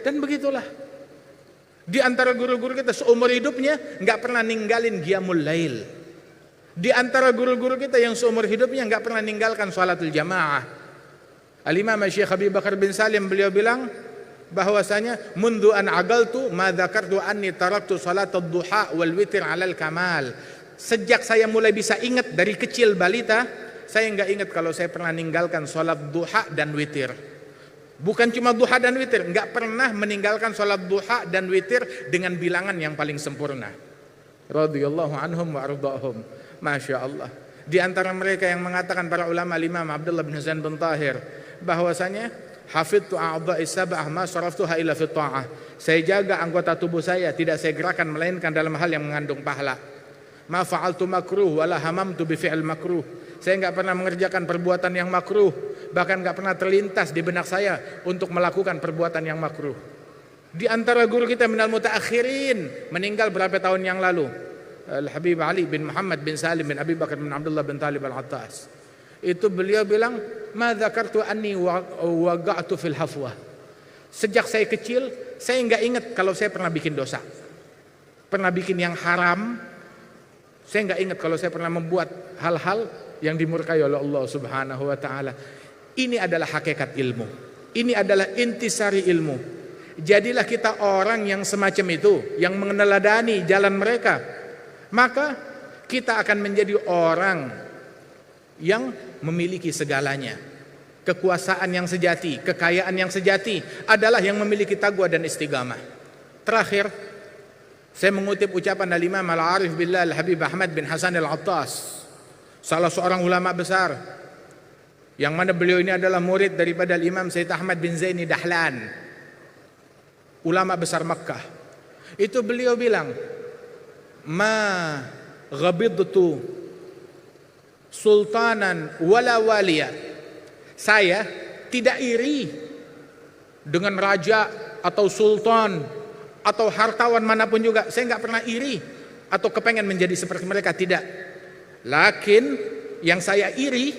Dan begitulah. Di antara guru-guru kita seumur hidupnya nggak pernah ninggalin qiyamul lail. Di antara guru-guru kita yang seumur hidupnya nggak pernah ninggalkan salatul jamaah. Al-Imam Syekh Habib Bakar bin Salim, beliau bilang bahwasanya mundu an agaltu ma dzakartu anni taraktu salatul duha wal witir 'alal kamal. Sejak saya mulai bisa ingat dari kecil balita, saya nggak ingat kalau saya pernah ninggalkan salat duha dan witir. Bukan cuma duha dan witir, nggak pernah meninggalkan salat duha dan witir dengan bilangan yang paling sempurna. Radhiyallahu anhum wa ardahum. Masya Allah. Di antara mereka yang mengatakan para ulama Imam Abdullah bin Hasan bin Tahir bahwasanya hafidtu a'dha'i sab'ah ma saraftuha illa fi ta'ah. Saya jaga anggota tubuh saya, tidak saya gerakan melainkan dalam hal yang mengandung pahala. Ma fa'altu makruh wala hamamtu bi fi'l makruh. Saya enggak pernah mengerjakan perbuatan yang makruh, bahkan enggak pernah terlintas di benak saya untuk melakukan perbuatan yang makruh. Di antara guru kita minal mutaakhirin, meninggal berapa tahun yang lalu, Al-Habib Ali bin Muhammad bin Salim bin Abi Bakar bin Abdullah bin Talib Al-Attas. Itu beliau bilang, "Ma dzakartu anni waqa'tu fil hafwah." Sejak saya kecil, saya enggak ingat kalau saya pernah bikin dosa. Pernah bikin yang haram. Saya enggak ingat kalau saya pernah membuat hal-hal yang dimurkai oleh Allah Subhanahu wa taala. Ini adalah hakikat ilmu. Ini adalah intisari ilmu. Jadilah kita orang yang semacam itu, yang meneladani jalan mereka. Maka kita akan menjadi orang yang memiliki segalanya. Kekuasaan yang sejati, kekayaan yang sejati adalah yang memiliki taqwa dan istiqamah. Terakhir, saya mengutip ucapan Al-Imam Al-Arif Billah Al-Habib Ahmad bin Hasan Al-Attas, salah seorang ulama besar, yang mana beliau ini adalah murid daripada Imam Sayyid Ahmad bin Zaini Dahlan, ulama besar Makkah. Itu beliau bilang, "Ma ghabidtu sultanan wala waliya." Saya tidak iri dengan raja atau sultan atau hartawan manapun juga. Saya enggak pernah iri atau kepengen menjadi seperti mereka, tidak. Lakin yang saya iri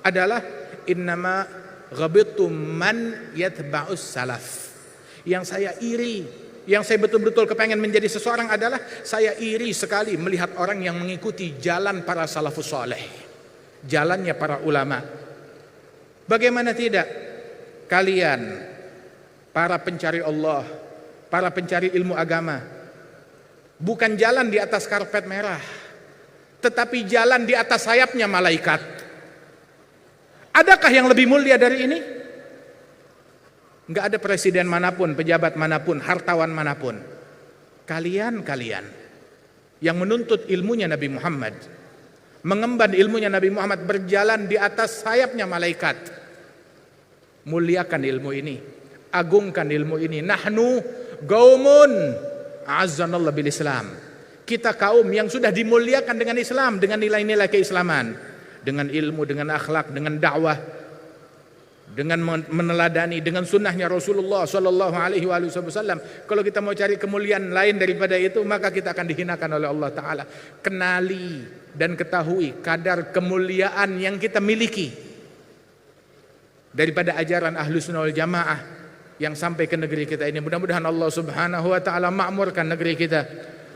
adalah innama ghabittu man yatba'us salaf. Yang saya iri, yang saya betul-betul kepengen menjadi seseorang adalah saya iri sekali melihat orang yang mengikuti jalan para salafus saleh, jalannya para ulama. Bagaimana tidak kalian para pencari Allah, para pencari ilmu agama, bukan jalan di atas karpet merah, tetapi jalan di atas sayapnya malaikat. Adakah yang lebih mulia dari ini? Enggak ada presiden manapun, pejabat manapun, hartawan manapun. Kalian yang menuntut ilmunya Nabi Muhammad, mengemban ilmunya Nabi Muhammad, berjalan di atas sayapnya malaikat. Muliakan ilmu ini, agungkan ilmu ini. Nahnu qaumun azzanallahu bil Islam. Kita kaum yang sudah dimuliakan dengan Islam, dengan nilai-nilai keislaman, dengan ilmu, dengan akhlak, dengan dakwah, dengan meneladani, dengan sunnahnya Rasulullah Sallallahu Alaihi Wasallam. Kalau kita mau cari kemuliaan lain daripada itu, maka kita akan dihinakan oleh Allah Taala. Kenali dan ketahui kadar kemuliaan yang kita miliki daripada ajaran Ahlus Sunnah wal Jamaah yang sampai ke negeri kita ini. Mudah-mudahan Allah Subhanahu Wa Taala makmurkan negeri kita.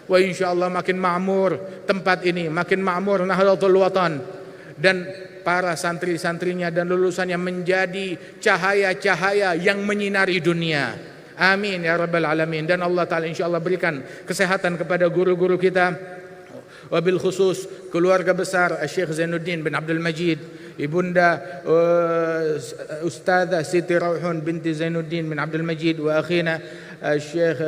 Wa insyaallah makin makmur tempat ini, makin makmur Nahdlatul Watan, dan para santri-santrinya dan lulusannya menjadi cahaya-cahaya yang menyinari dunia. Amin ya rabbal alamin. Dan Allah Ta'ala insyaallah berikan kesehatan kepada guru-guru kita, wabil khusus keluarga besar Syekh Zainuddin bin Abdul Majid, ibunda Ustazah Siti Rauhun binti Zainuddin bin Abdul Majid, wa akhina Syekh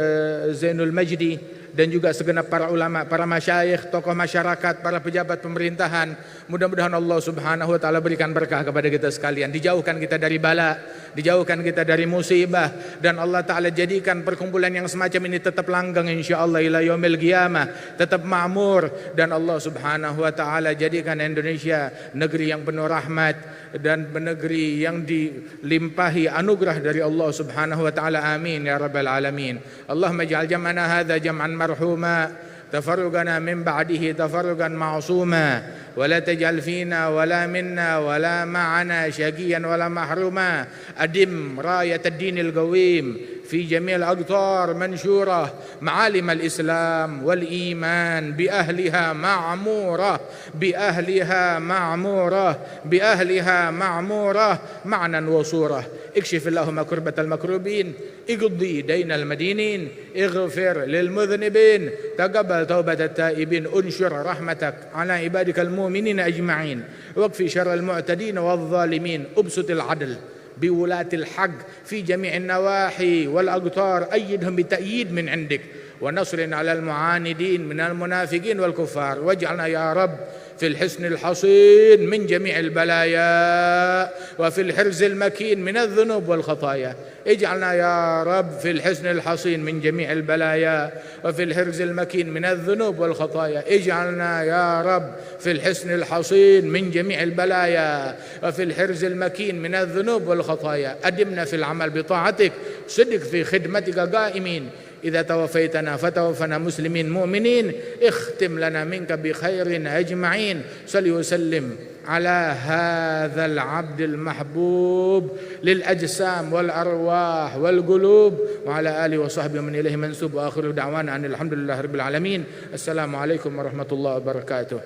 Zainul Majdi, dan juga segenap para ulama, para masyayikh, tokoh masyarakat, para pejabat pemerintahan. Mudah-mudahan Allah Subhanahu wa taala berikan berkah kepada kita sekalian, dijauhkan kita dari bala, dijauhkan kita dari musibah, dan Allah Taala jadikan perkumpulan yang semacam ini tetap langgeng insyaallah ila yaumil qiyamah, tetap makmur, dan Allah Subhanahu wa taala jadikan Indonesia negeri yang penuh rahmat dan negeri yang dilimpahi anugerah dari Allah Subhanahu wa taala. Amin ya rabbal alamin. Allahumma ij'al jam'ana hadza jam'an marhuma, tafarruqana min ba'dihi tafarruqan ma'suma, wa la taj'al fina wa la minna wa la ma'ana syaqiyan wa la mahruma. Adim rayat ad-dinil qawim في جميع الأقطار منشورة، معالم الإسلام والإيمان بأهلها معمورة، بأهلها معمورة، بأهلها معمورة معنى وصورة. اكشف اللهم كربة المكروبين، اقضي دين المدينين، اغفر للمذنبين، تقبل توبة التائبين، انشر رحمتك على عبادك المؤمنين أجمعين، واكفي شر المعتدين والظالمين، ابسط العدل بولاة الحق في جميع النواحي والأقطار، أيدهم بتأييد من عندك ونصر على المعاندين من المنافقين والكفار، واجعلنا يا رب في الحصن الحصين من جميع البلايا، وفي الحرز المكين من الذنوب والخطايا. اجعلنا يا رب في الحصن الحصين من جميع البلايا، وفي الحرز المكين من الذنوب والخطايا. اجعلنا يا رب في الحصن الحصين من جميع البلايا، وفي الحرز المكين من الذنوب والخطايا. أدمنا في العمل بطاعتك، صدق في خدمتك قائمين. إذا توفيتنا فتوفنا مسلمين مؤمنين، اختم لنا منك بخير أجمعين. صل وسلم على هذا العبد المحبوب للأجسام والأرواح والقلوب، وعلى آله وصحبه من إليه منسوب. وآخر دعوانا أن الحمد لله رب العالمين. السلام عليكم ورحمة الله وبركاته.